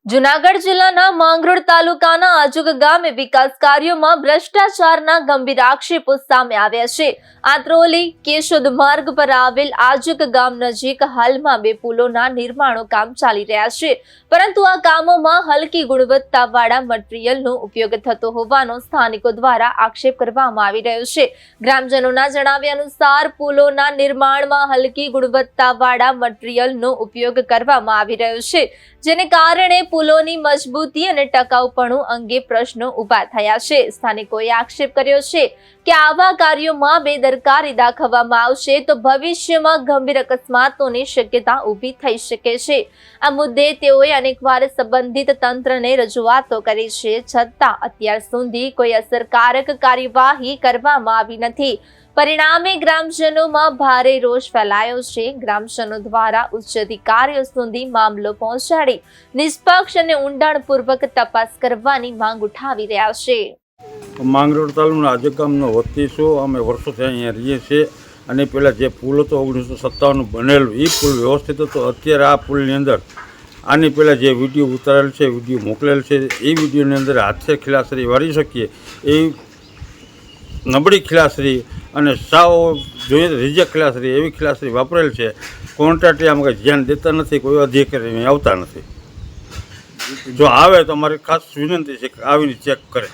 જૂનાગઢ જિલ્લાના માંગરોળ તાલુકાના આજુક ગામે વિકાસ કાર્યોમાં ભ્રષ્ટાચારના ગંભીર આક્ષેપો સામે આવ્યા છે। આંત્રોલી કેશોદ માર્ગ પર આવેલ આજુક ગામ નજીક હાલમાં 2 પુલોના નિર્માણો કામ ચાલી રહ્યા છે, પરંતુ આ કામોમાં હલકી ગુણવત્તાવાળા મટીરીયલનો ઉપયોગ થતો હોવાનો સ્થાનિકો દ્વારા આક્ષેપ કરવામાં આવી રહ્યો છે। ગ્રામજનોના જણાવ્યા અનુસાર પુલોના નિર્માણમાં હલકી ગુણવત્તાવાળા મટીરીયલનો ઉપયોગ કરવામાં આવી રહ્યો છે, જેને કારણે પુલોની મજબૂતી અને ટકાઉપણું અંગે પ્રશ્નો ઉભા થયા છે। સ્થાનિકોએ આક્ષેપ કર્યો છે કે આવા કાર્યોમાં બેદરકારી દાખવવામાં આવશે તો ભવિષ્યમાં ગંભીર અકસ્માતોની શક્યતા ઊભી થઈ શકે છે। આ મુદ્દે તેઓએ અનેકવાર સંબંધિત તંત્રને રજૂઆતો કરી છે, છતાં અત્યાર સુધી કોઈ અસરકારક કાર્યવાહી કરવામાં આવી નથી। પરિણામે ગ્રામજનોમાં ભારે રોષ ફેલાયો છે। ગ્રામજનો દ્વારા ઉચ્ચ અધિકારીઓ સુધી મામલો પહોંચાડી નિષ્પક્ષ અને ઊંડાણપૂર્વક તપાસ કરવાની માંગ ઉઠાવી રહ્યા છે। માંગરોળ તાલુકાના આજુક ગામનો વતની છું। અમે વર્ષોથી અહીંયા રહીએ છીએ અને પહેલાં જે પુલ હતો 1957 બનેલું એ પુલ વ્યવસ્થિત હતો। અત્યારે આ પુલની અંદર આની પહેલાં જે વિડીયો ઉતારેલ છે, વિડીયો મોકલેલ છે, એ વિડીયોની અંદર હાથે ખીલાસરી વાળી શકીએ એ નબળી ખીલાસરી અને સાવ જોઈએ રિજેક્ટ ખીલાસરી એવી ખીલાસરી વાપરેલ છે। કોન્ટ્રાક્ટરે આમાં કંઈ ધ્યાન દેતા નથી, કોઈ અધિકારી આવતા નથી। જો આવે તો અમારી ખાસ વિનંતી છે કે આવીને ચેક કરે।